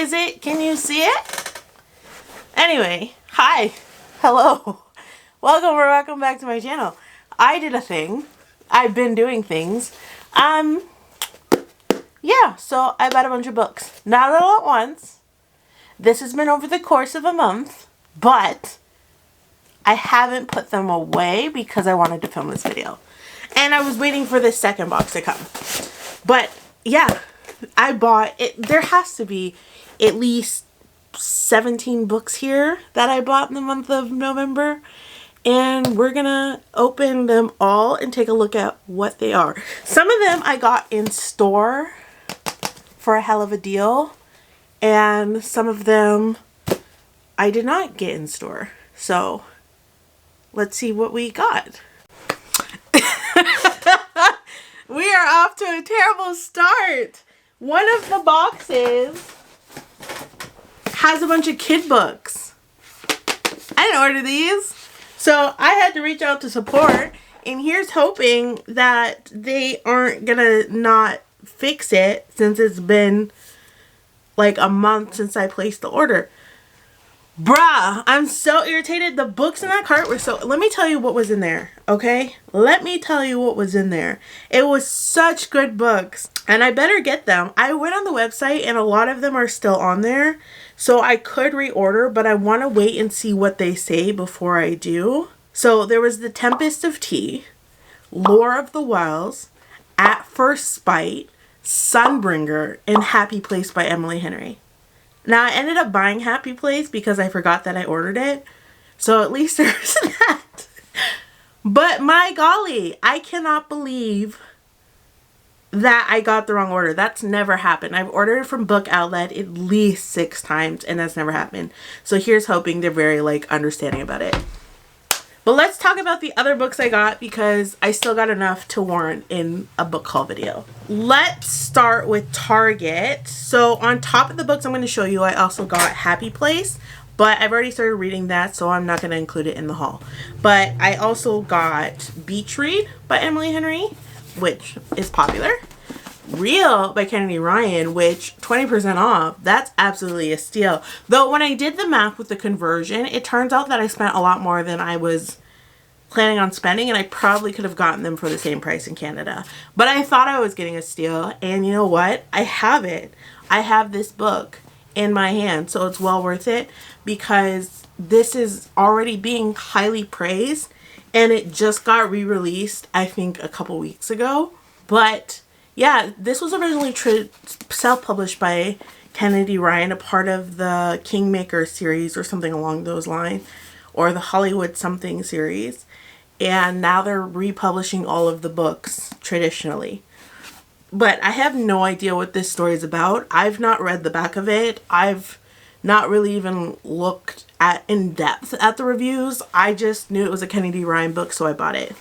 Is it? Can you see it? Anyway, hi. Hello. Welcome back to my channel. I did a thing. I've been doing things. Yeah, so I bought a bunch of books. Not all at once. This has been over the course of a month, but I haven't put them away because I wanted to film this video. And I was waiting for this second box to come. But yeah, I bought it. There has to be at least 17 books here that I bought in the month of November. And we're gonna open them all and take a look at what they are. Some of them I got in store for a hell of a deal. And some of them I did not get in store. So let's see what we got. We are off to a terrible start. One of the boxes has a bunch of kid books. I didn't order these. So I had to reach out to support. And here's hoping that they aren't gonna not fix it since it's been like a month since I placed the order. Bruh, I'm so irritated. The books in that cart were so... Let me tell you what was in there, okay? Let me tell you what was in there. It was such good books. And I better get them. I went on the website and a lot of them are still on there. So I could reorder, but I want to wait and see what they say before I do. So there was The Tempest of Tea, Lore of the Wells, At First Spite, Sunbringer, and Happy Place by Emily Henry. Now, I ended up buying Happy Place because I forgot that I ordered it. So at least there's that. But my golly, I cannot believe that I got the wrong order. That's never happened. I've ordered from Book Outlet at least 6 times and that's never happened. So here's hoping they're very understanding about it. But let's talk about the other books I got because I still got enough to warrant in a book haul video. Let's start with Target. So on top of the books I'm going to show you, I also got Happy Place, but I've already started reading that, so I'm not going to include it in the haul. But I also got Beach Read by Emily Henry, which is popular. Real by Kennedy Ryan, which 20% off. That's absolutely a steal. Though when I did the math with the conversion, it turns out that I spent a lot more than I was planning on spending, and I probably could have gotten them for the same price in Canada. But I thought I was getting a steal, and you know what? I have it. I have this book in my hand, so it's well worth it because this is already being highly praised, and it just got re-released, I think, a couple weeks ago. But yeah, this was originally self-published by Kennedy Ryan, a part of the Kingmaker series or something along those lines, or the Hollywood something series. And now they're republishing all of the books traditionally. But I have no idea what this story is about. I've not read the back of it. I've not really even looked at in depth at the reviews. I just knew it was a Kennedy Ryan book, so I bought it.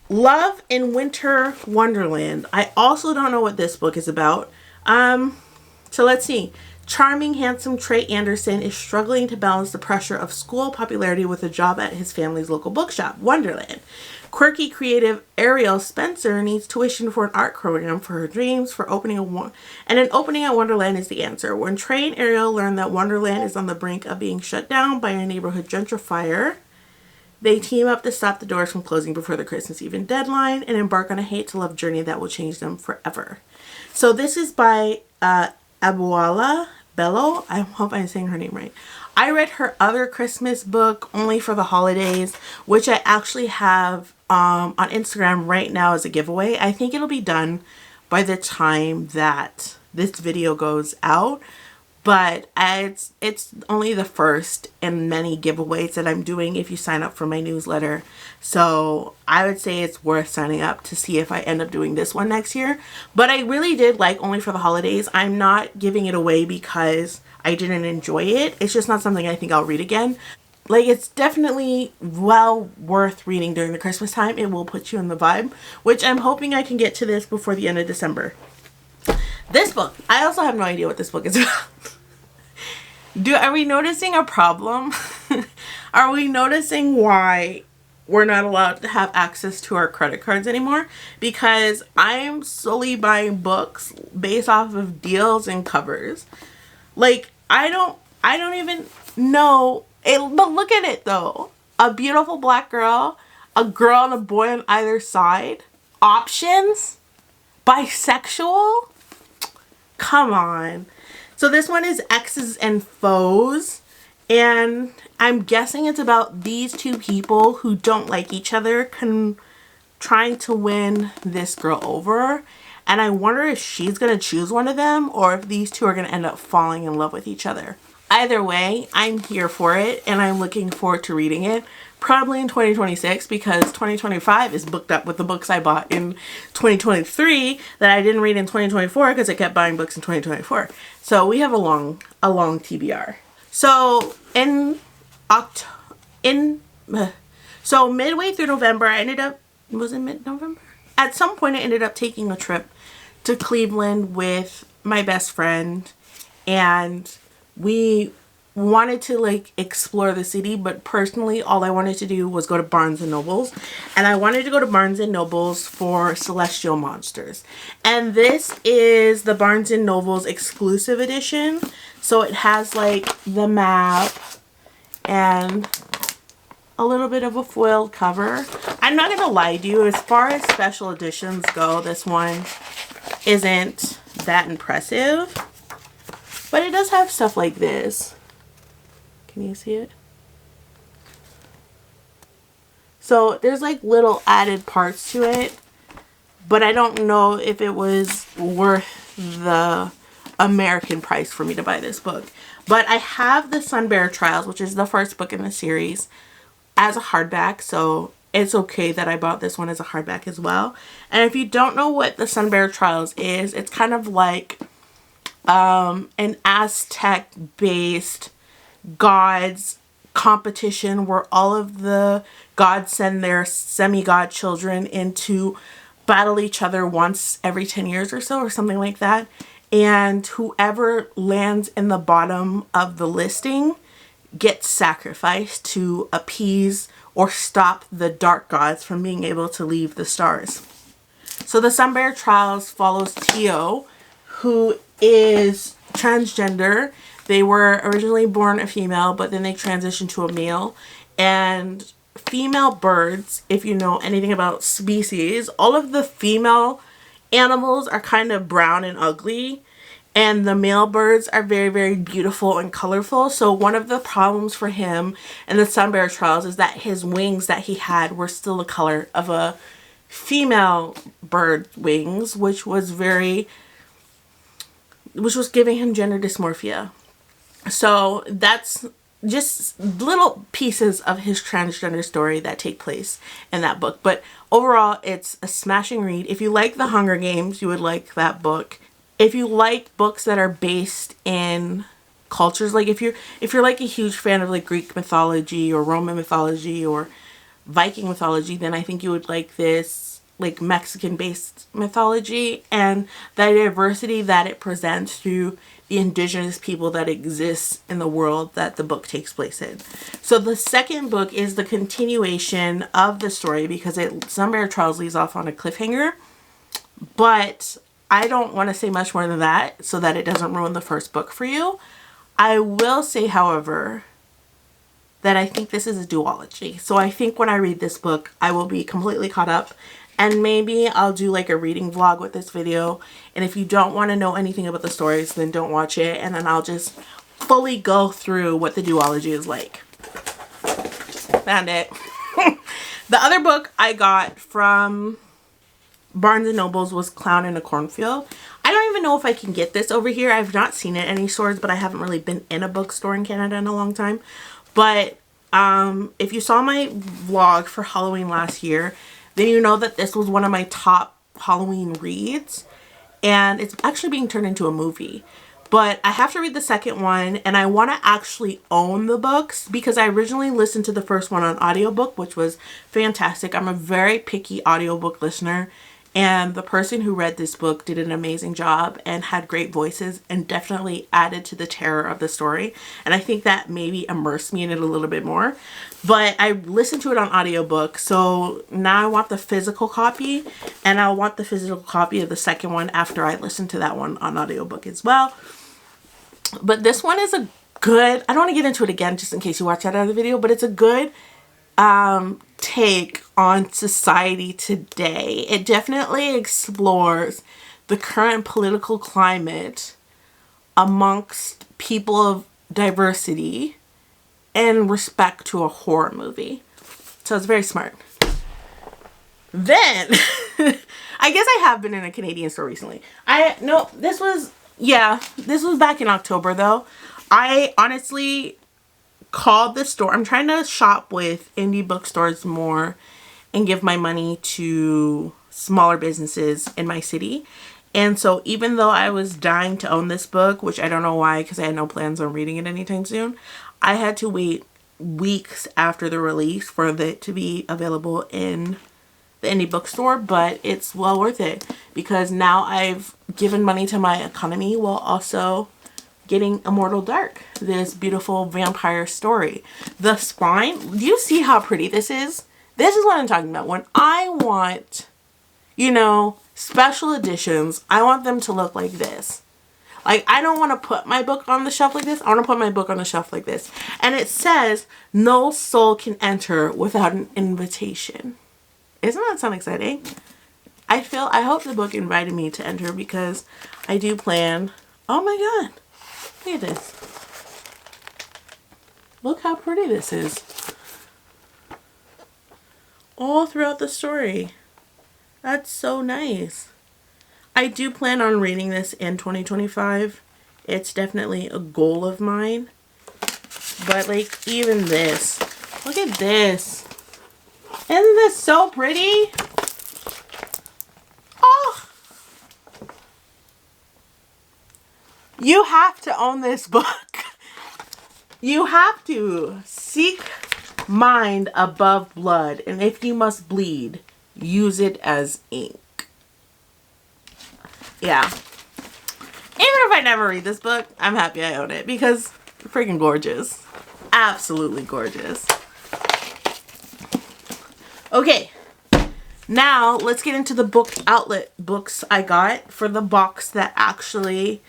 Love in Winter Wonderland. I also don't know what this book is about. So let's see. Charming, handsome Trey Anderson is struggling to balance the pressure of school popularity with a job at his family's local bookshop, Wonderland. Quirky, creative Ariel Spencer needs tuition for an art program for her dreams, and an opening at Wonderland is the answer. When Trey and Ariel learn that Wonderland is on the brink of being shut down by a neighborhood gentrifier, they team up to stop the doors from closing before the Christmas Eve deadline and embark on a hate-to-love journey that will change them forever. So this is by Abuela Bello. I hope I'm saying her name right. I read her other Christmas book, Only for the Holidays, which I actually have on Instagram right now as a giveaway. I think it'll be done by the time that this video goes out. But it's only the first in many giveaways that I'm doing if you sign up for my newsletter. So I would say it's worth signing up to see if I end up doing this one next year. But I really did like Only for the Holidays. I'm not giving it away because I didn't enjoy it. It's just not something I think I'll read again. It's definitely well worth reading during the Christmas time. It will put you in the vibe, which I'm hoping I can get to this before the end of December. This book, I also have no idea what this book is about. Are we noticing a problem? Are we noticing why we're not allowed to have access to our credit cards anymore because I'm solely buying books based off of deals and covers. Like, I don't even know it, but look at it though. A beautiful black girl, a girl and a boy on either side. Options? Bisexual? Come on. So this one is Exes and Foes, and I'm guessing it's about these two people who don't like each other trying to win this girl over. And I wonder if she's going to choose one of them or if these two are going to end up falling in love with each other. Either way, I'm here for it and I'm looking forward to reading it. Probably in 2026 because 2025 is booked up with the books I bought in 2023 that I didn't read in 2024 because I kept buying books in 2024. So we have a long TBR. So so midway through November, I ended up, was it mid-November? At some point I ended up taking a trip to Cleveland with my best friend, and we wanted to like explore the city, but personally all I wanted to do was go to Barnes and Nobles, and I wanted to go to Barnes and Nobles for Celestial Monsters. And this is the Barnes and Nobles exclusive edition, so it has like the map and a little bit of a foiled cover. I'm not gonna lie to you, as far as special editions go, this one isn't that impressive, but it does have stuff like this. Can you see it? So there's like little added parts to it, but I don't know if it was worth the American price for me to buy this book. But I have the Sunbear Trials, which is the first book in the series, as a hardback, so it's okay that I bought this one as a hardback as well. And if you don't know what the Sunbear Trials is, it's kind of like an Aztec based gods competition where all of the gods send their semi-god children in to battle each other once every 10 years or so, or something like that. And whoever lands in the bottom of the listing gets sacrificed to appease or stop the dark gods from being able to leave the stars. So the Sunbear Trials follows Tio, who is transgender. They were originally born a female, but then they transitioned to a male. And female birds, if you know anything about species, all of the female animals are kind of brown and ugly. And the male birds are very, very beautiful and colorful. So one of the problems for him in the Sunbear Trials is that his wings that he had were still the color of a female bird wings, which was giving him gender dysmorphia. So that's just little pieces of his transgender story that take place in that book. But overall, it's a smashing read. If you like The Hunger Games, you would like that book. If you like books that are based in cultures, like if you're like a huge fan of like Greek mythology or Roman mythology or Viking mythology, then I think you would like this like Mexican based mythology and the diversity that it presents through the indigenous people that exist in the world that the book takes place in. So the second book is the continuation of the story because Sunbear Trials leaves off on a cliffhanger, but I don't want to say much more than that so that it doesn't ruin the first book for you. I will say, however, that I think this is a duology. So I think when I read this book, I will be completely caught up, and maybe I'll do like a reading vlog with this video. And if you don't want to know anything about the stories, then don't watch it. And then I'll just fully go through what the duology is like. Found it. The other book I got from Barnes and Nobles was Clown in a Cornfield. I don't even know if I can get this over here. I've not seen it in any stores, but I haven't really been in a bookstore in Canada in a long time. But if you saw my vlog for Halloween last year, then you know that this was one of my top Halloween reads. And it's actually being turned into a movie. But I have to read the second one, and I want to actually own the books because I originally listened to the first one on audiobook, which was fantastic. I'm a very picky audiobook listener. And the person who read this book did an amazing job and had great voices and definitely added to the terror of the story. And I think that maybe immersed me in it a little bit more. But I listened to it on audiobook. So now I want the physical copy, and I'll want the physical copy of the second one after I listen to that one on audiobook as well. But this one is a good, I don't want to get into it again just in case you watch that other video, but it's a good take on society today. It definitely explores the current political climate amongst people of diversity in respect to a horror movie. So it's very smart. Then, I guess I have been in a Canadian store recently. This was back in October though. I honestly called this store. I'm trying to shop with indie bookstores more and give my money to smaller businesses in my city. And so even though I was dying to own this book, which I don't know why, because I had no plans on reading it anytime soon, I had to wait weeks after the release for it to be available in the indie bookstore. But it's well worth it because now I've given money to my economy while also getting Immortal Dark, this beautiful vampire story. The spine, do you see how pretty this is? This is what I'm talking about. When I want, special editions, I want them to look like this. Like, I don't want to put my book on the shelf like this. I want to put my book on the shelf like this. And it says, no soul can enter without an invitation. Doesn't that sound exciting? I hope the book invited me to enter because I do plan, oh my God. Look at this. Look how pretty this is. All throughout the story. That's so nice. I do plan on reading this in 2025. It's definitely a goal of mine. But like even this. Look at this. Isn't this so pretty? Oh. You have to own this book. You have to seek mind above blood, and if you must bleed, use it as ink. Yeah. Even if I never read this book, I'm happy I own it because it's freaking gorgeous. Absolutely gorgeous. Okay. Now, let's get into the book outlet books I got for the box that actually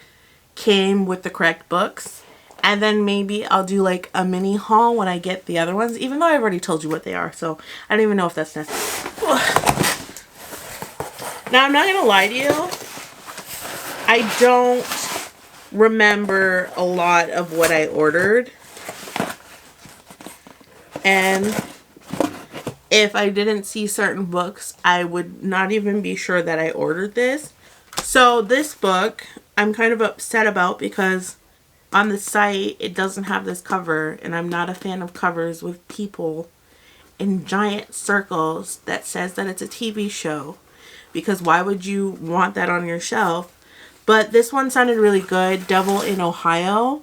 came with the correct books. And then maybe I'll do like a mini haul when I get the other ones, even though I've already told you what they are. So I don't even know if that's necessary. Now, I'm not going to lie to you. I don't remember a lot of what I ordered. And if I didn't see certain books, I would not even be sure that I ordered this. So this book, I'm kind of upset about because on the site, it doesn't have this cover, and I'm not a fan of covers with people in giant circles that says that it's a TV show, because why would you want that on your shelf? But this one sounded really good, Devil in Ohio.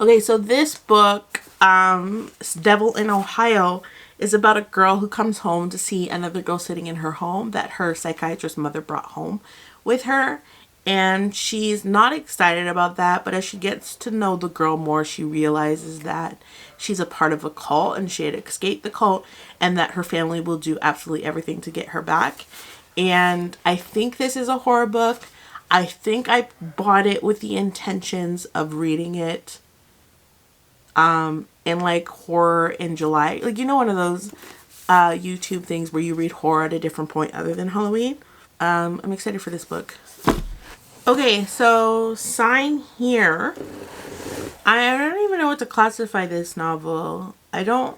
Okay, so this book, Devil in Ohio, is about a girl who comes home to see another girl sitting in her home that her psychiatrist mother brought home with her. And she's not excited about that, but as she gets to know the girl more, she realizes that she's a part of a cult and she had escaped the cult and that her family will do absolutely everything to get her back. And I think this is a horror book. I think I bought it with the intentions of reading it in like horror in July. Like, one of those YouTube things where you read horror at a different point other than Halloween. I'm excited for this book. Okay, so Sign Here. I don't even know what to classify this novel.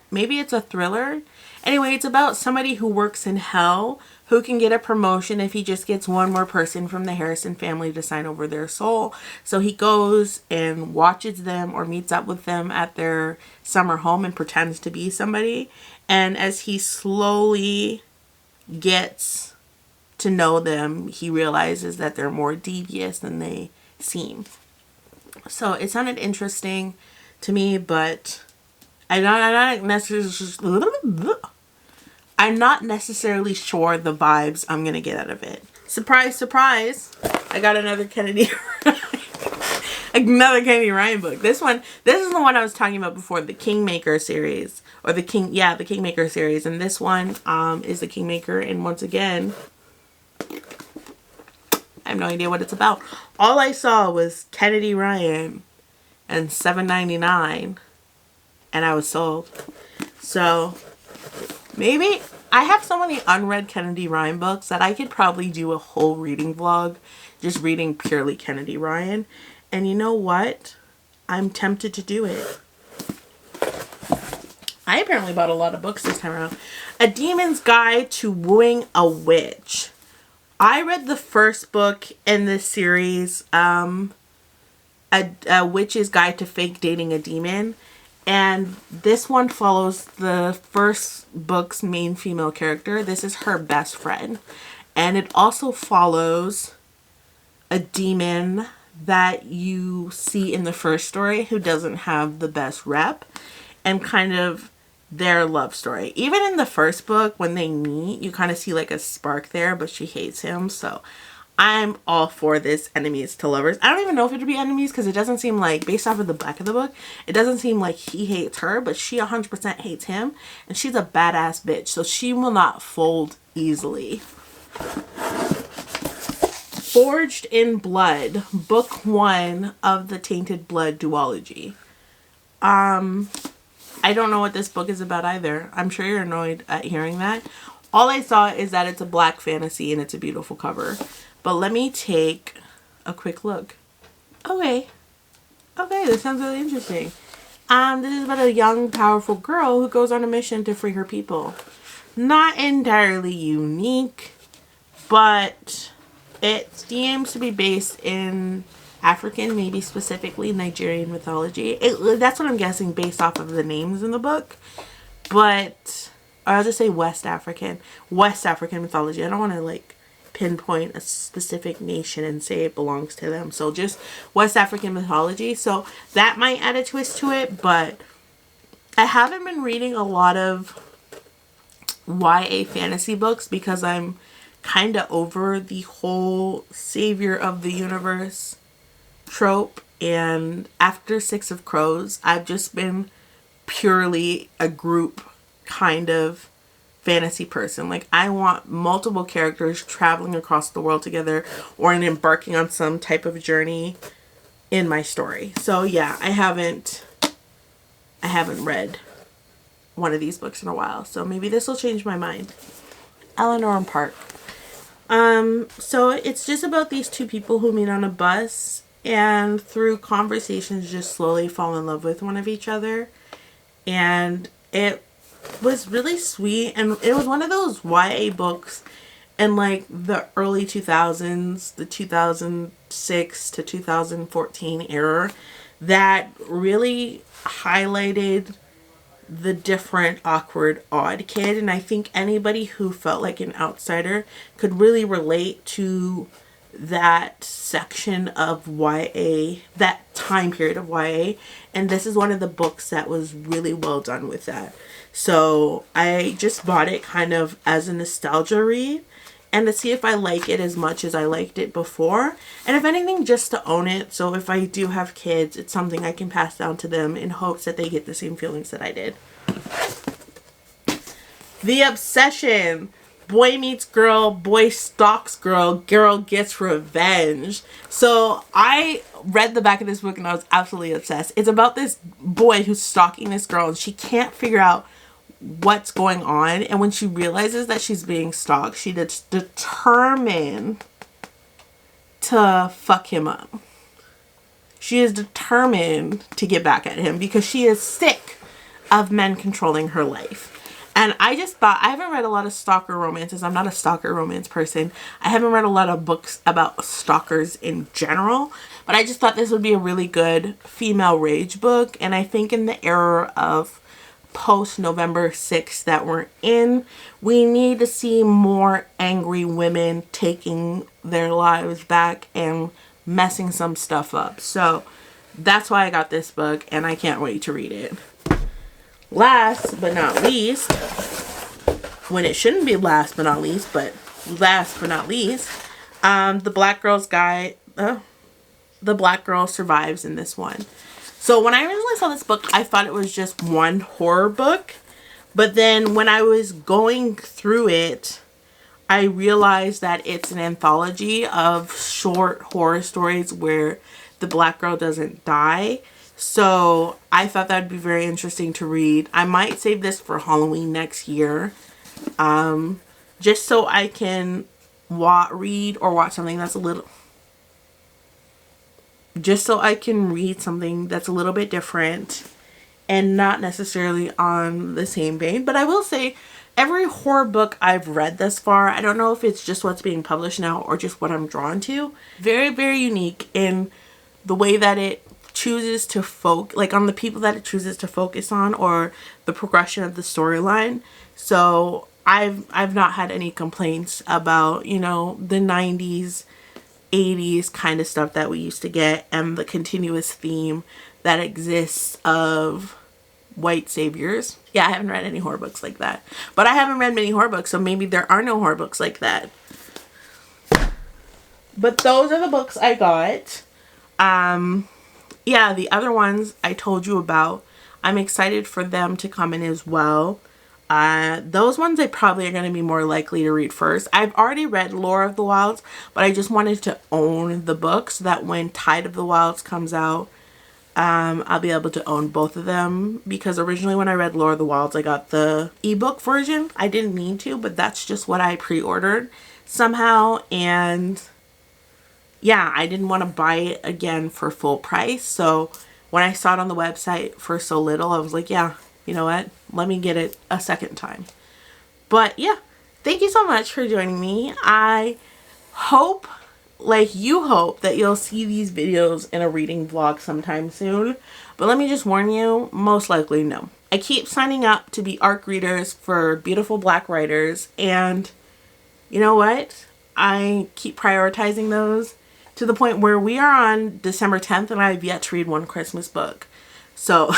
Maybe it's a thriller. Anyway, it's about somebody who works in hell who can get a promotion if he just gets one more person from the Harrison family to sign over their soul. So he goes and watches them or meets up with them at their summer home and pretends to be somebody. And as he slowly gets to know them, he realizes that they're more devious than they seem. So it sounded interesting to me, but I'm not necessarily sure the vibes I'm gonna get out of it. Surprise, surprise. I got another Kennedy another Kennedy Ryan book. This is the one I was talking about before, the Kingmaker series. Or the Kingmaker series. And this one is the Kingmaker. And once again, I have no idea what it's about. All I saw was Kennedy Ryan and $7.99. And I was sold. So, maybe I have so many unread Kennedy Ryan books that I could probably do a whole reading vlog just reading purely Kennedy Ryan. And you know what? I'm tempted to do it. I apparently bought a lot of books this time around. A Demon's Guide to Wooing a Witch. I read the first book in this series, A Witch's Guide to Fake Dating a Demon. And this one follows the first book's main female character. This is her best friend. And it also follows a demon that you see in the first story who doesn't have the best rep, and kind of their love story. Even in the first book, when they meet, you kind of see like a spark there, but she hates him. So I'm all for this enemies to lovers. I don't even know if it would be enemies, because it doesn't seem like, based off of the back of the book, it doesn't seem like he hates her, but she 100% hates him, and she's a badass bitch, so she will not fold easily. Forged in Blood, book 1 of the Tainted Blood duology. I don't know what this book is about either. I'm sure you're annoyed at hearing that. All I saw is that it's a black fantasy and it's a beautiful cover. But let me take a quick look. Okay, this sounds really interesting. This is about a young, powerful girl who goes on a mission to free her people. Not entirely unique, but it seems to be based in African, maybe specifically Nigerian mythology. That's what I'm guessing based off of the names in the book. But I'll just say West African mythology. I don't want to like pinpoint a specific nation and say it belongs to them. So just West African mythology. So that might add a twist to it, but I haven't been reading a lot of YA fantasy books because I'm kind of over the whole savior of the universe trope. And after Six of Crows, I've just been purely a group kind of fantasy person. Like, I want multiple characters traveling across the world together or embarking on some type of journey in my story. So yeah, I haven't read one of these books in a while, so maybe this will change my mind. Eleanor and Park. So it's just about these two people who meet on a bus and through conversations just slowly fall in love with one of each other. And it was really sweet, and it was one of those YA books in like the early 2000s, the 2006 to 2014 era, that really highlighted the different, awkward, odd kid. And I think anybody who felt like an outsider could really relate to that section of YA, that time period of YA. And this is one of the books that was really well done with that. So I just bought it kind of as a nostalgia read and to see if I like it as much as I liked it before. And if anything, just to own it. So if I do have kids, it's something I can pass down to them in hopes that they get the same feelings that I did. The Obsession. Boy meets girl, boy stalks girl, girl gets revenge. So I read the back of this book and I was absolutely obsessed. It's about this boy who's stalking this girl and she can't figure out what's going on. And when she realizes that she's being stalked, she is determined to fuck him up. She is determined to get back at him because she is sick of men controlling her life. And I just thought, I haven't read a lot of stalker romances. I'm not a stalker romance person. I haven't read a lot of books about stalkers in general. But I just thought this would be a really good female rage book. And I think in the era of post-November 6th that we're in, we need to see more angry women taking their lives back and messing some stuff up. So that's why I got this book and I can't wait to read it. Last but not least, when it shouldn't be last but not least, but last but not least, The Black Girl's Guide, The Black Girl Survives in this one. So when I originally saw this book, I thought it was just one horror book. But then when I was going through it, I realized that it's an anthology of short horror stories where the black girl doesn't die. So I thought that would be very interesting to read. I might save this for Halloween next year. Just so I can read or watch something that's a little... Just so I can read something that's a little bit different and not necessarily on the same vein. But I will say, every horror book I've read thus far, I don't know if it's just what's being published now or just what I'm drawn to, very, very unique in the way that it chooses to on the people that it chooses to focus on, or the progression of the storyline. So I've not had any complaints about, you know, the 90s, 80s kind of stuff that we used to get, and the continuous theme that exists of white saviors. Yeah, I haven't read any horror books like that. But I haven't read many horror books, so maybe there are no horror books like that. But those are the books I got. Yeah, the other ones I told you about, I'm excited for them to come in as well. Those ones I probably are going to be more likely to read first. I've already read Lore of the Wilds, but I just wanted to own the book so that when Tide of the Wilds comes out, I'll be able to own both of them, because originally when I read Lore of the Wilds, I got the ebook version. I didn't need to, but that's just what I pre-ordered somehow, and yeah, I didn't want to buy it again for full price. So when I saw it on the website for so little, I was like, yeah, you know what? Let me get it a second time. But yeah, thank you so much for joining me. I hope, like you hope, that you'll see these videos in a reading vlog sometime soon. But let me just warn you, most likely no. I keep signing up to be ARC readers for beautiful black writers, and you know what? I keep prioritizing those to the point where we are on December 10th and I have yet to read one Christmas book. So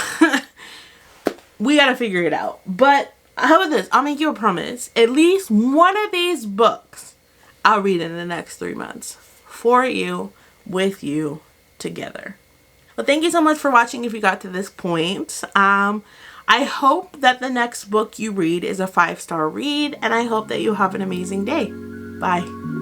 we gotta figure it out. But how about this? I'll make you a promise. At least one of these books I'll read in the next 3 months. For you, with you, together. Well, thank you so much for watching if you got to this point. I hope that the next book you read is a 5-star read, and I hope that you have an amazing day. Bye.